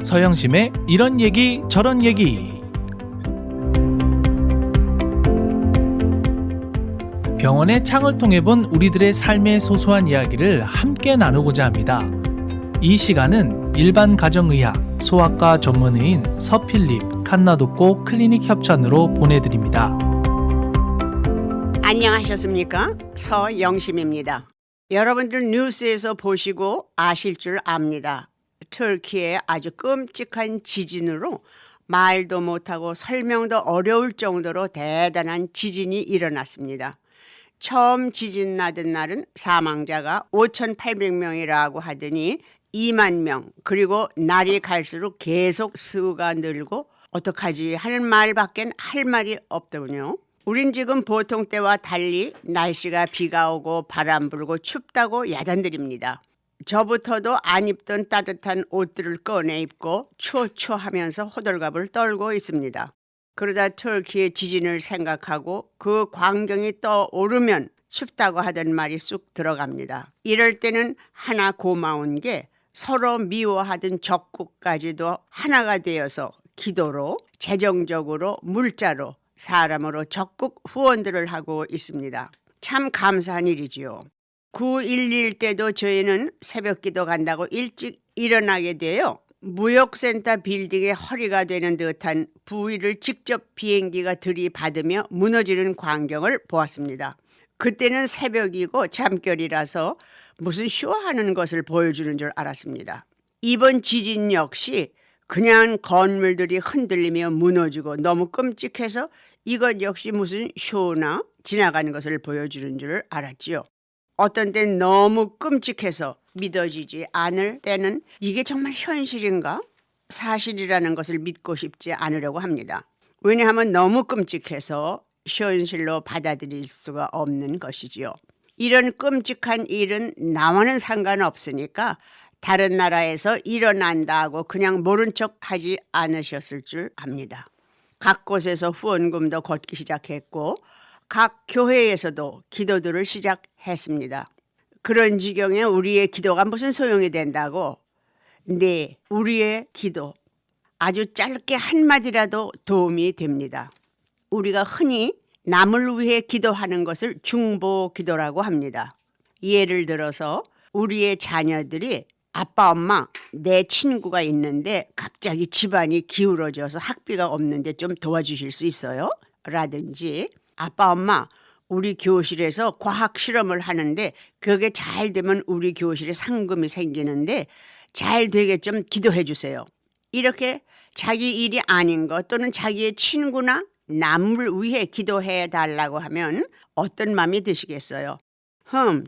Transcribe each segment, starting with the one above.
서영심의 이런 얘기 저런 얘기. 병원의 창을 통해 본 우리들의 삶의 소소한 이야기를 함께 나누고자 합니다. 이 시간은 일반 가정의학, 소아과 전문의인 서필립 칸나독고 클리닉 협찬으로 보내드립니다. 안녕하셨습니까? 서영심입니다. 여러분들 뉴스에서 보시고 아실 줄 압니다. 터키의 아주 끔찍한 지진으로 말도 못하고 설명도 어려울 정도로 대단한 지진이 일어났습니다. 처음 지진 나던 날은 사망자가 5,800명이라고 하더니 2만 명, 그리고 날이 갈수록 계속 수가 늘고 어떡하지 하는 말밖엔 할 말이 없더군요. 우린 지금 보통 때와 달리 날씨가 비가 오고 바람 불고 춥다고 야단드립니다. 저부터도 안 입던 따뜻한 옷들을 꺼내 입고 추워 하면서 호들갑을 떨고 있습니다. 그러다 터키의 지진을 생각하고 그 광경이 떠오르면 춥다고 하던 말이 쑥 들어갑니다. 이럴 때는 하나 고마운 게 서로 미워하던 적국까지도 하나가 되어서 기도로, 재정적으로, 물자로, 사람으로 적극 후원들을 하고 있습니다. 참 감사한 일이지요. 9.11 때도 저희는 새벽기도 간다고 일찍 일어나게 돼요. 무역센터 빌딩에 허리가 되는 듯한 부위를 직접 비행기가 들이받으며 무너지는 광경을 보았습니다. 그때는 새벽이고 잠결이라서 무슨 쇼하는 것을 보여주는 줄 알았습니다. 이번 지진 역시 그냥 건물들이 흔들리며 무너지고 너무 끔찍해서 이것 역시 무슨 쇼나 지나가는 것을 보여주는 줄 알았지요. 어떤 땐 너무 끔찍해서 믿어지지 않을 때는 이게 정말 현실인가? 사실이라는 것을 믿고 싶지 않으려고 합니다. 왜냐하면 너무 끔찍해서 현실로 받아들일 수가 없는 것이지요. 이런 끔찍한 일은 나와는 상관없으니까 다른 나라에서 일어난다고 그냥 모른 척 하지 않으셨을 줄 압니다. 각 곳에서 후원금도 걷기 시작했고 각 교회에서도 기도들을 시작했습니다. 그런 지경에 우리의 기도가 무슨 소용이 된다고? 네, 우리의 기도 아주 짧게 한마디라도 도움이 됩니다. 우리가 흔히 남을 위해 기도하는 것을 중보 기도라고 합니다. 예를 들어서 우리의 자녀들이 아빠, 엄마, 내 친구가 있는데 갑자기 집안이 기울어져서 학비가 없는데 좀 도와주실 수 있어요? 라든지 아빠, 엄마, 우리 교실에서 과학 실험을 하는데 그게 잘 되면 우리 교실에 상금이 생기는데 잘 되게 좀 기도해 주세요. 이렇게 자기 일이 아닌 것 또는 자기의 친구나 남을 위해 기도해 달라고 하면 어떤 마음이 드시겠어요?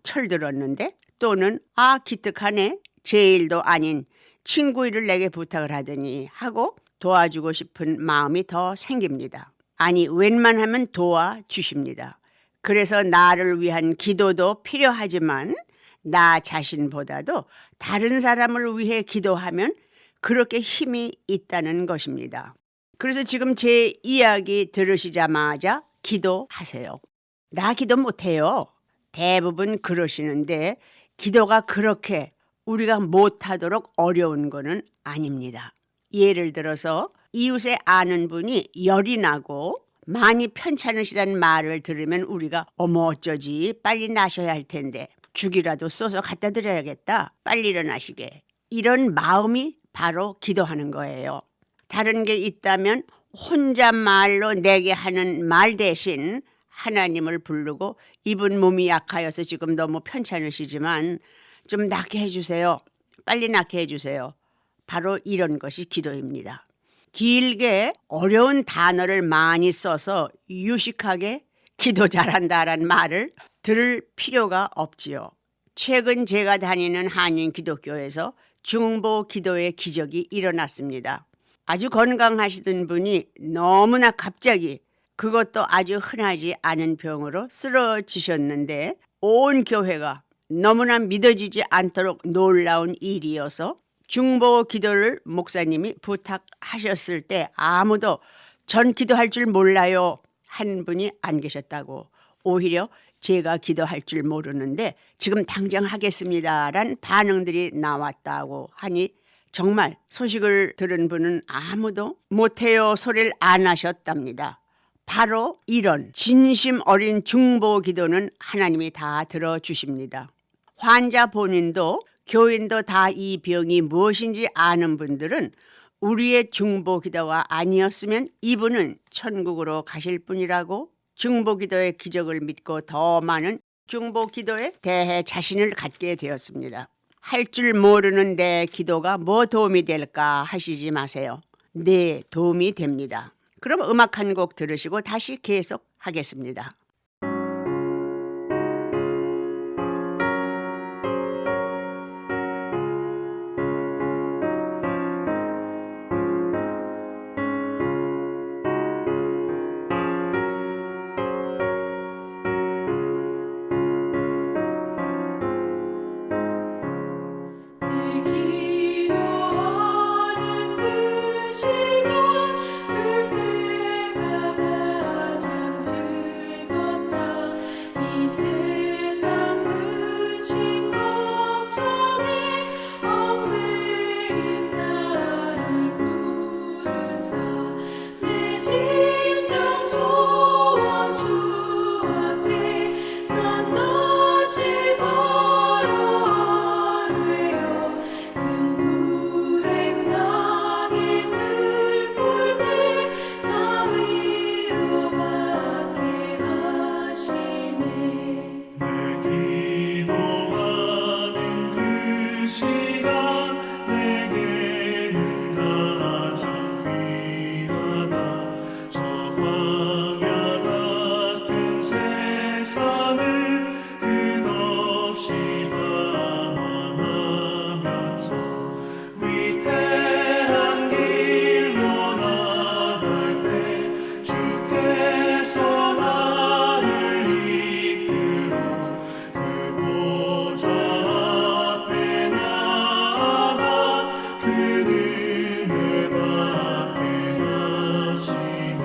철들었는데? 또는 기특하네. 제 일도 아닌 친구 일을 내게 부탁을 하더니 하고 도와주고 싶은 마음이 더 생깁니다. 아니 웬만하면 도와주십니다. 그래서 나를 위한 기도도 필요하지만 나 자신보다도 다른 사람을 위해 기도하면 그렇게 힘이 있다는 것입니다. 그래서 지금 제 이야기 들으시자마자 기도하세요. 나 기도 못해요. 대부분 그러시는데 기도가 그렇게 우리가 못하도록 어려운 거는 아닙니다. 예를 들어서 이웃에 아는 분이 열이 나고 많이 편찮으시다는 말을 들으면 우리가 어머 어쩌지 빨리 나셔야 할 텐데 죽이라도 써서 갖다 드려야겠다 빨리 일어나시게 이런 마음이 바로 기도하는 거예요. 다른 게 있다면 혼잣말로 내게 하는 말 대신 하나님을 부르고 이분 몸이 약하여서 지금 너무 편찮으시지만 좀 낫게 해주세요. 빨리 낫게 해주세요. 바로 이런 것이 기도입니다. 길게 어려운 단어를 많이 써서 유식하게 기도 잘한다라는 말을 들을 필요가 없지요. 최근 제가 다니는 한인 기독교에서 중보 기도의 기적이 일어났습니다. 아주 건강하시던 분이 너무나 갑자기 그것도 아주 흔하지 않은 병으로 쓰러지셨는데 온 교회가 너무나 믿어지지 않도록 놀라운 일이어서 중보 기도를 목사님이 부탁하셨을 때 아무도 전 기도할 줄 몰라요 한 분이 안 계셨다고 오히려 제가 기도할 줄 모르는데 지금 당장 하겠습니다란 반응들이 나왔다고 하니 정말 소식을 들은 분은 아무도 못해요 소리를 안 하셨답니다. 바로 이런 진심 어린 중보 기도는 하나님이 다 들어주십니다. 환자 본인도 교인도 다 이 병이 무엇인지 아는 분들은 우리의 중보 기도가 아니었으면 이분은 천국으로 가실 뿐이라고 중보 기도의 기적을 믿고 더 많은 중보 기도에 대해 자신을 갖게 되었습니다. 할 줄 모르는 내 기도가 뭐 도움이 될까 하시지 마세요. 네, 도움이 됩니다. 그럼 음악 한 곡 들으시고 다시 계속 하겠습니다. 내 기도하는 그 시간 그때가 가장 즐겁다. 이 세상 그친 걱정에 얽매인 나를 부르사 내 진정 소원 주 앞에 난 나지 마라 하래요. 큰 불행 당해 슬플 때 나 위로받게 하시네. 내 기도하는 그 시간 내게는 가장 귀하다. 저 광야 같은 세상을 끝없이 방황하면서 위태한 길로 나갈 때 주께서 나를 이끌어 그 보좌 앞에 나아가 그 은혜 받게 하시네.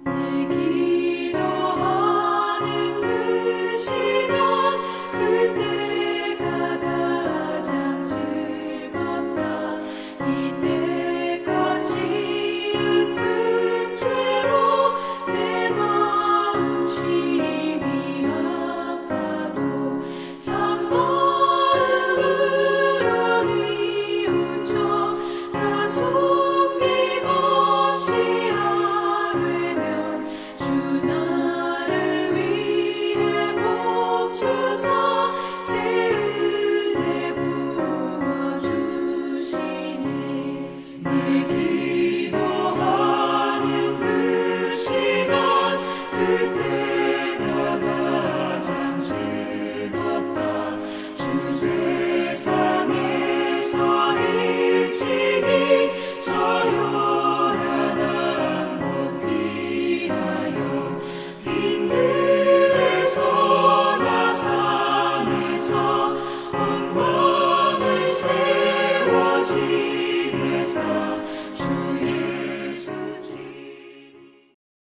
내 기도하는 그 시간 그때가 가장 즐겁다. 이때까지 지은 큰 죄로 내 마음 심히 아파도 참 마음으로 뉘우쳐 다 숨김없이 하려면 주 나를 위해 복 주사 새 은혜 부어주시네. 내 기도하는 그 시간 그때가 가장 즐겁다. 주 세상에서 일찍이 저 요란한 곳 피하여 빈들에서나 산에서 온 밤을 세워 지내사 주 예수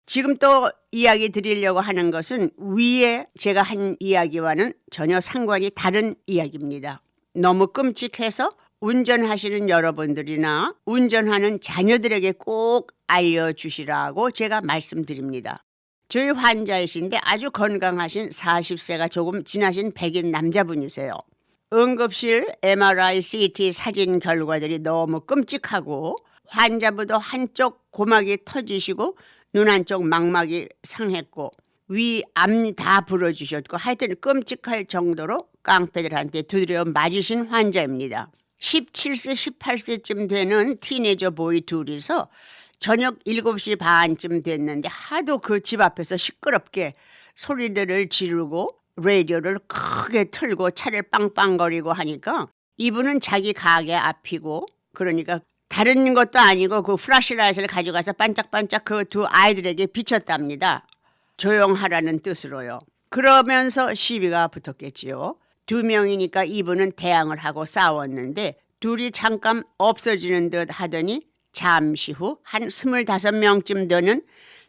지금 또 이야기 드리려고 하는 것은 위에 제가 한 이야기와는 전혀 상관이 다른 이야기입니다. 너무 끔찍해서 운전하시는 여러분들이나 운전하는 자녀들에게 꼭 알려주시라고 제가 말씀드립니다. 저희 환자이신데 아주 건강하신 40세가 조금 지나신 백인 남자분이세요. 응급실 MRI, CT 사진 결과들이 너무 끔찍하고 환자분도 한쪽 고막이 터지시고 눈 한쪽 망막이 상했고 위 앞니 다 부러지셨고 하여튼 끔찍할 정도로 깡패들한테 두드려 맞으신 환자입니다. 17세, 18세쯤 되는 티네저 보이 둘이서 저녁 7시 반쯤 됐는데 하도 그 집 앞에서 시끄럽게 소리들을 지르고 라디오를 크게 틀고 차를 빵빵거리고 하니까 이분은 자기 가게 앞이고 그러니까 다른 것도 아니고 그 플래시라이트를 가져가서 반짝반짝 그 두 아이들에게 비쳤답니다. 조용하라는 뜻으로요. 그러면서 시비가 붙었겠지요. 두 명이니까 이분은 대항을 하고 싸웠는데 둘이 잠깐 없어지는 듯 하더니 잠시 후 한 25명쯤 되는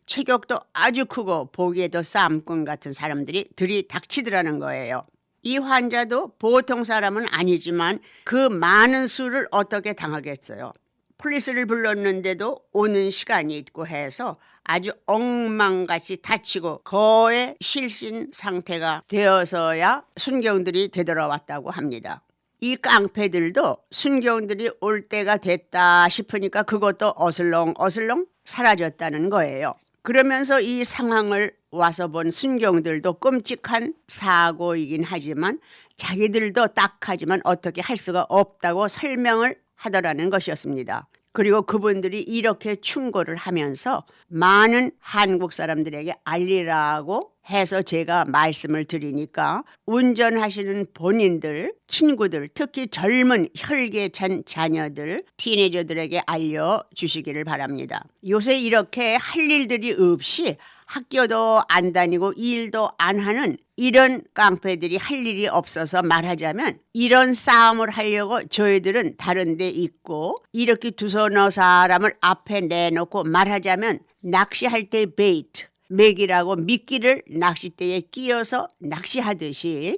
체격도 아주 크고 보기에도 쌈꾼 같은 사람들이 들이닥치더라는 거예요. 이 환자도 보통 사람은 아니지만 그 많은 수를 어떻게 당하겠어요. 폴리스를 불렀는데도 오는 시간이 있고 해서 아주 엉망같이 다치고 거의 실신 상태가 되어서야 순경들이 되돌아왔다고 합니다. 이 깡패들도 순경들이 올 때가 됐다 싶으니까 그것도 어슬렁어슬렁 사라졌다는 거예요. 그러면서 이 상황을 와서 본 순경들도 끔찍한 사고이긴 하지만 자기들도 딱하지만 어떻게 할 수가 없다고 설명을 하더라는 것이었습니다. 그리고 그분들이 이렇게 충고를 하면서 많은 한국 사람들에게 알리라고 해서 제가 말씀을 드리니까 운전하시는 본인들, 친구들, 특히 젊은 혈기찬 자녀들, 티네이저들에게 알려주시기를 바랍니다. 요새 이렇게 할 일들이 없이 학교도 안 다니고 일도 안 하는 이런 깡패들이 할 일이 없어서 말하자면 이런 싸움을 하려고 저희들은 다른 데 있고 이렇게 두서너 사람을 앞에 내놓고 말하자면 낚시할 때 베이트, 맥이라고 미끼를 낚싯대에 끼워서 낚시하듯이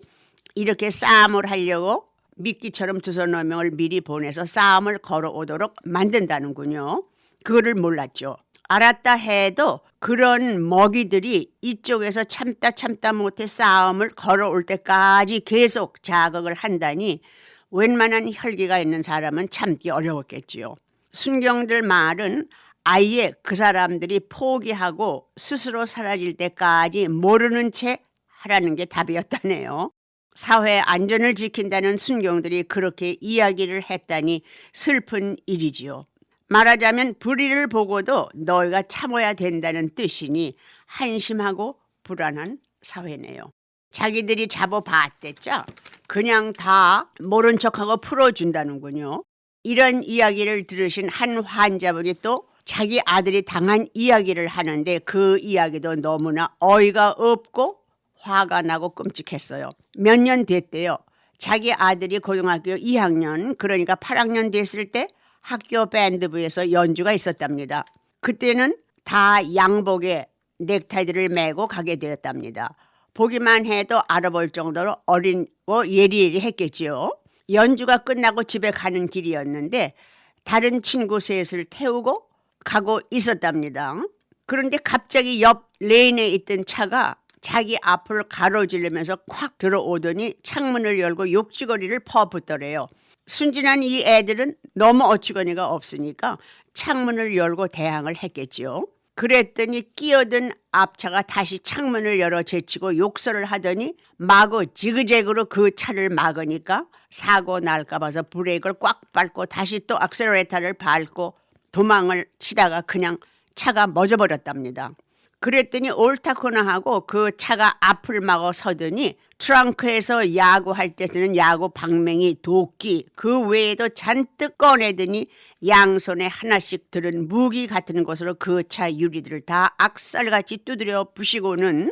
이렇게 싸움을 하려고 미끼처럼 두서너 명을 미리 보내서 싸움을 걸어오도록 만든다는군요. 그거를 몰랐죠. 알았다 해도 그런 먹이들이 이쪽에서 참다 못해 싸움을 걸어올 때까지 계속 자극을 한다니 웬만한 혈기가 있는 사람은 참기 어려웠겠지요. 순경들 말은 아예 그 사람들이 포기하고 스스로 사라질 때까지 모르는 채 하라는 게 답이었다네요. 사회 안전을 지킨다는 순경들이 그렇게 이야기를 했다니 슬픈 일이지요. 말하자면 불의를 보고도 너희가 참아야 된다는 뜻이니 한심하고 불안한 사회네요. 자기들이 잡아봤댔죠. 그냥 다 모른 척하고 풀어준다는군요. 이런 이야기를 들으신 한 환자분이 또 자기 아들이 당한 이야기를 하는데 그 이야기도 너무나 어이가 없고 화가 나고 끔찍했어요. 몇 년 됐대요. 자기 아들이 고등학교 2학년 그러니까 8학년 됐을 때 학교 밴드부에서 연주가 있었답니다. 그때는 다 양복에 넥타이들을 메고 가게 되었답니다. 보기만 해도 알아볼 정도로 어리고 예리했겠지요. 연주가 끝나고 집에 가는 길이었는데 다른 친구 셋을 태우고 가고 있었답니다. 그런데 갑자기 옆 레인에 있던 차가 자기 앞을 가로지르면서 콱 들어오더니 창문을 열고 욕지거리를 퍼붓더래요. 순진한 이 애들은 너무 어처구니가 없으니까 창문을 열고 대항을 했겠지요. 그랬더니 끼어든 앞차가 다시 창문을 열어 제치고 욕설을 하더니 마구 지그재그로 그 차를 막으니까 사고 날까 봐서 브레이크를 꽉 밟고 다시 또 액셀레이터를 밟고 도망을 치다가 그냥 차가 멎어버렸답니다. 그랬더니 옳다코나 하고 그 차가 앞을 막아 서더니 트렁크에서 야구할 때 쓰는 야구 방망이, 도끼 그 외에도 잔뜩 꺼내더니 양손에 하나씩 들은 무기 같은 것으로 그 차 유리들을 다 악살같이 두드려 부시고는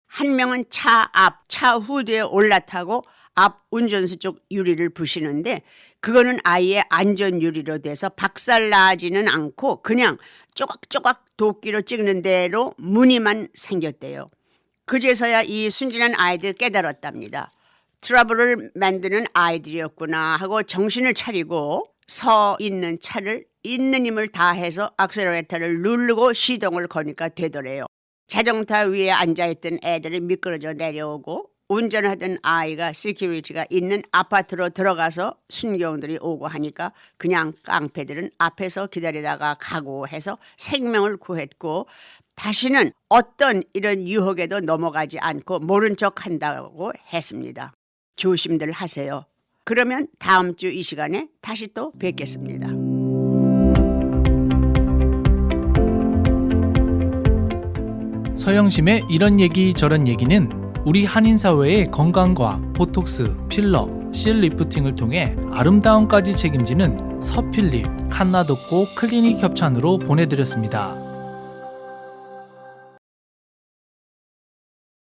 한 명은 차 앞, 차 후드에 올라타고 앞 운전수 쪽 유리를 부시는데 그거는 아예 안전 유리로 돼서 박살나지는 않고 그냥 쪼각쪼각 도끼로 찍는 대로 무늬만 생겼대요. 그제서야 이 순진한 아이들 깨달았답니다. 트러블을 만드는 아이들이었구나 하고 정신을 차리고 서 있는 차를 있는 힘을 다해서 액셀레이터를 누르고 시동을 거니까 되더래요. 자동차 위에 앉아있던 애들이 미끄러져 내려오고 운전하던 아이가 시큐리티가 있는 아파트로 들어가서 순경들이 오고 하니까 그냥 깡패들은 앞에서 기다리다가 가고 해서 생명을 구했고 다시는 어떤 이런 유혹에도 넘어가지 않고 모른 척 한다고 했습니다. 조심들 하세요. 그러면 다음 주 이 시간에 다시 또 뵙겠습니다. 서영심의 이런 얘기 저런 얘기는 우리 한인사회의 건강과 보톡스, 필러, 실 리프팅을 통해 아름다움까지 책임지는 서필립, 칸나독고 클리닉 협찬으로 보내드렸습니다.